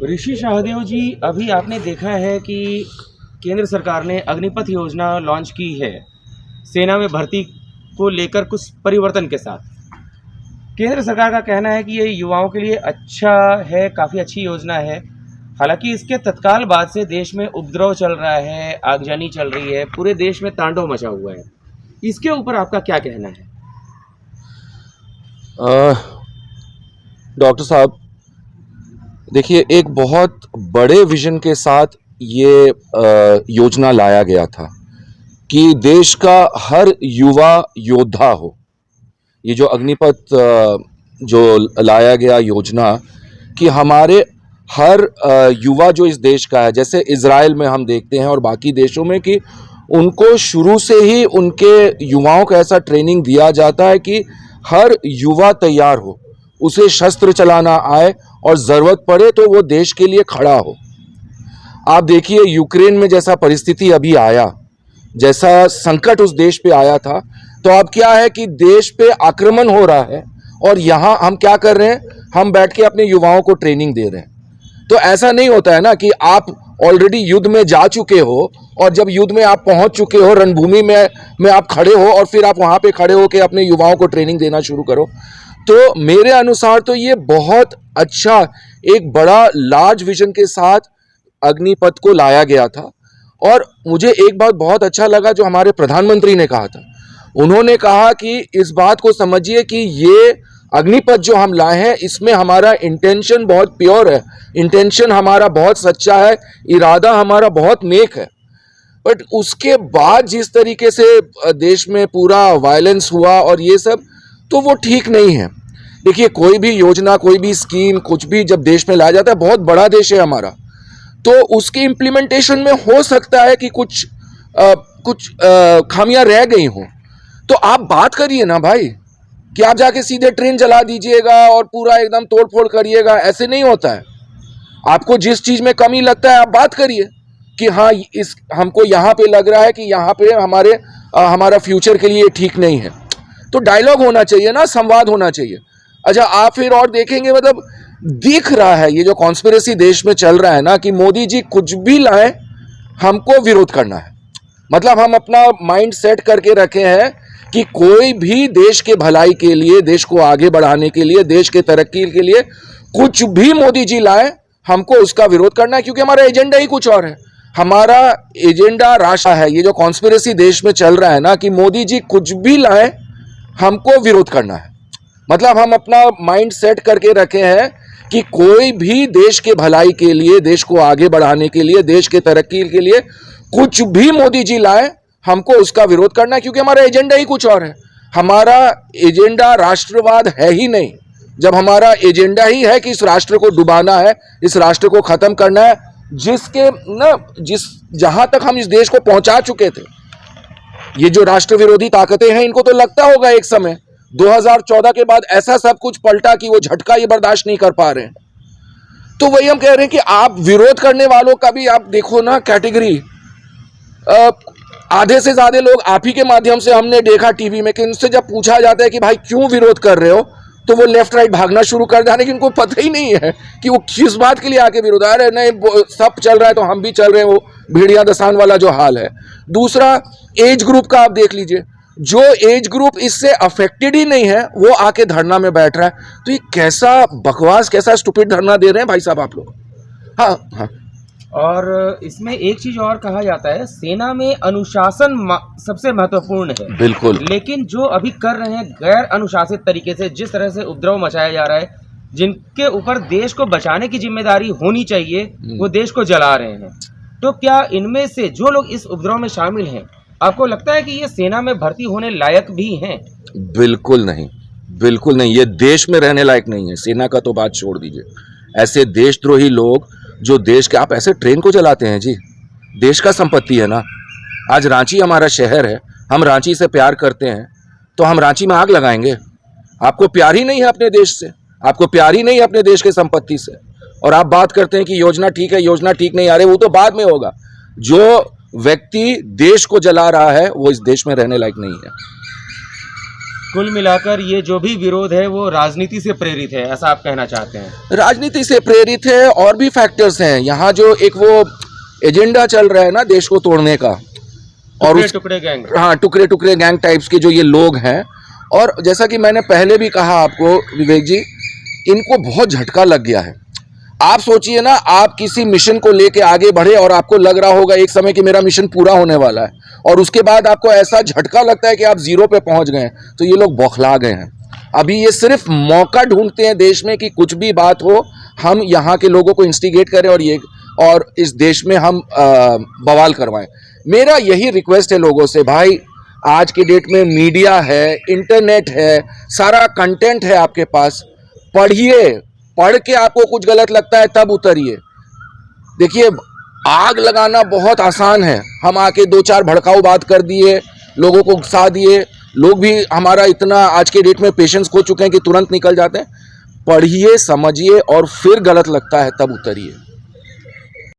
ऋषि शाहदेव जी, अभी आपने देखा है कि केंद्र सरकार ने अग्निपथ योजना लॉन्च की है सेना में भर्ती को लेकर कुछ परिवर्तन के साथ। केंद्र सरकार का कहना है कि ये युवाओं के लिए अच्छा है, काफ़ी अच्छी योजना है। हालांकि इसके तत्काल बाद से देश में उपद्रव चल रहा है, आगजनी चल रही है, पूरे देश में तांडव मचा हुआ है। इसके ऊपर आपका क्या कहना है? डॉक्टर साहब, देखिए, एक बहुत बड़े विजन के साथ ये योजना लाया गया था कि देश का हर युवा योद्धा हो। ये जो अग्निपथ जो लाया गया योजना कि हमारे हर युवा जो इस देश का है, जैसे इजराइल में हम देखते हैं और बाकी देशों में कि उनको शुरू से ही उनके युवाओं को ऐसा ट्रेनिंग दिया जाता है कि हर युवा तैयार हो, उसे शस्त्र चलाना आए और ज़रूरत पड़े तो वो देश के लिए खड़ा हो। आप देखिए, यूक्रेन में जैसा परिस्थिति अभी आया, जैसा संकट उस देश पे आया था, तो अब क्या है कि देश पे आक्रमण हो रहा है और यहाँ हम क्या कर रहे हैं, हम बैठ के अपने युवाओं को ट्रेनिंग दे रहे हैं। तो ऐसा नहीं होता है ना कि आप ऑलरेडी युद्ध में जा चुके हो और जब युद्ध में आप पहुंच चुके हो, रणभूमि में आप खड़े हो और फिर आप वहां पे खड़े हो के अपने युवाओं को ट्रेनिंग देना शुरू करो। तो मेरे अनुसार तो ये बहुत अच्छा, एक बड़ा लार्ज विजन के साथ अग्निपथ को लाया गया था। और मुझे एक बात बहुत अच्छा लगा जो हमारे प्रधानमंत्री ने कहा था। उन्होंने कहा कि इस बात को समझिए कि ये अग्निपथ जो हम लाए हैं, इसमें हमारा इंटेंशन बहुत प्योर है, इंटेंशन हमारा बहुत सच्चा है, इरादा हमारा बहुत नेक है। बट उसके बाद जिस तरीके से देश में पूरा वायलेंस हुआ और ये सब, तो वो ठीक नहीं है। देखिए, कोई भी योजना, कोई भी स्कीम, कुछ भी जब देश में लाया जाता है, बहुत बड़ा देश है हमारा, तो उसके इम्प्लीमेंटेशन में हो सकता है कि कुछ खामियां रह गई हों। तो आप बात करिए ना भाई, कि आप जाके सीधे ट्रेन चला दीजिएगा और पूरा एकदम तोड़ फोड़ करिएगा, ऐसे नहीं होता है। आपको जिस चीज़ में कमी लगता है आप बात करिए कि हाँ, इस हमको यहाँ पे लग रहा है कि यहाँ पे हमारा फ्यूचर के लिए ठीक नहीं है। तो डायलॉग होना चाहिए ना, संवाद होना चाहिए। अच्छा, आप फिर और देखेंगे, मतलब दिख रहा है ये जो कॉन्स्पिरेसी देश में चल रहा है ना कि मोदी जी कुछ भी लाए हमको विरोध करना है। मतलब हम अपना माइंड सेट करके रखे हैं कि कोई भी देश के भलाई के लिए, देश को आगे बढ़ाने के लिए, देश के तरक्की के लिए कुछ भी मोदी जी लाए, हमको उसका विरोध करना है, क्योंकि हमारा एजेंडा ही कुछ और है। हमारा एजेंडा राष्ट्र है। ये जो कॉन्स्पिरेसी देश में चल रहा है ना कि मोदी जी कुछ भी लाए हमको विरोध करना है। मतलब हम अपना माइंड सेट करके रखे हैं कि कोई भी देश के भलाई के लिए, देश को आगे बढ़ाने के लिए, देश के तरक्की के लिए कुछ भी मोदी जी लाए, हमको उसका विरोध करना है, क्योंकि हमारा एजेंडा ही कुछ और है। हमारा एजेंडा राष्ट्रवाद है ही नहीं। जब हमारा एजेंडा ही है कि इस राष्ट्र को डुबाना है, इस राष्ट्र को खत्म करना है, जहां तक हम इस देश को पहुंचा चुके थे, ये जो राष्ट्र विरोधी ताकतें हैं, इनको तो लगता होगा एक समय 2014 के बाद ऐसा सब कुछ पलटा कि वो झटका ये बर्दाश्त नहीं कर पा रहे हैं। तो वही हम कह रहे हैं कि आप विरोध करने वालों का भी आप देखो ना कैटेगरी। आधे से ज्यादा लोग आप ही के माध्यम से हमने देखा टीवी में कि उनसे जब पूछा जाता है कि भाई क्यों विरोध कर रहे हो, तो वो लेफ्ट राइट भागना शुरू कर देने की उनको पता ही नहीं है कि वो किस बात के लिए आके विरोध आ रहे हैं। नहीं, सब चल रहा है तो हम भी चल रहे हैं, वो भेड़िया दसान वाला जो हाल है। दूसरा, एज ग्रुप का आप देख लीजिए, जो एज ग्रुप इससे अफेक्टेड ही नहीं है वो आके धरना में बैठ रहा है। तो ये कैसा बकवास, कैसा स्टूपिड धरना दे रहे हैं भाई साहब आप लोग। हाँ। और इसमें एक चीज और कहा जाता है, सेना में अनुशासन सबसे महत्वपूर्ण है। बिल्कुल। लेकिन जो अभी कर रहे हैं गैर अनुशासित तरीके से, जिस तरह से उपद्रव मचाया जा रहा है, जिनके ऊपर देश को बचाने की जिम्मेदारी होनी चाहिए, वो देश को जला रहे हैं। तो क्या इनमें से जो लोग इस उपद्रव में शामिल हैं, आपको लगता है कि ये सेना में भर्ती होने लायक भी हैं? बिल्कुल नहीं, बिल्कुल नहीं। ये देश में रहने लायक नहीं है। सेना का तो बात छोड़ दीजिए। ऐसे देशद्रोही लोग जो देश के, आप ऐसे ट्रेन को चलाते हैं जी, देश का संपत्ति है ना। आज रांची हमारा शहर है, हम रांची से प्यार करते हैं, तो हम रांची में आग लगाएंगे? आपको प्यार ही नहीं है अपने देश से, आपको प्यार ही नहीं है अपने देश के संपत्ति से, और आप बात करते हैं कि योजना ठीक है, योजना ठीक नहीं। अरे वो तो बाद में होगा। जो व्यक्ति देश को जला रहा है वो इस देश में रहने लायक नहीं है। कुल मिलाकर ये जो भी विरोध है वो राजनीति से प्रेरित है, ऐसा आप कहना चाहते हैं? राजनीति से प्रेरित है, और भी फैक्टर्स हैं यहाँ। जो एक वो एजेंडा चल रहा है ना देश को तोड़ने का, और टुकड़े गैंग, हाँ, टुकड़े टुकड़े गैंग टाइप्स के जो ये लोग हैं। और जैसा कि मैंने पहले भी कहा आपको विवेक जी, इनको बहुत झटका लग गया है। आप सोचिए ना, आप किसी मिशन को लेके आगे बढ़े और आपको लग रहा होगा एक समय कि मेरा मिशन पूरा होने वाला है, और उसके बाद आपको ऐसा झटका लगता है कि आप जीरो पे पहुंच गए हैं, तो ये लोग बौखला गए हैं। अभी ये सिर्फ मौका ढूंढते हैं देश में कि कुछ भी बात हो, हम यहाँ के लोगों को इंस्टिगेट करें और इस देश में हम बवाल करवाएं। मेरा यही रिक्वेस्ट है लोगों से, भाई आज के डेट में मीडिया है, इंटरनेट है, सारा कंटेंट है आपके पास, पढ़िए। पढ़ के आपको कुछ गलत लगता है तब उतरिए। देखिए, आग लगाना बहुत आसान है, हम आके दो चार भड़काऊ बात कर दिए, लोगों को उकसा दिए। लोग भी हमारा इतना आज के डेट में पेशेंस खो चुके हैं कि तुरंत निकल जाते हैं। पढ़िए, समझिए, और फिर गलत लगता है तब उतरिए।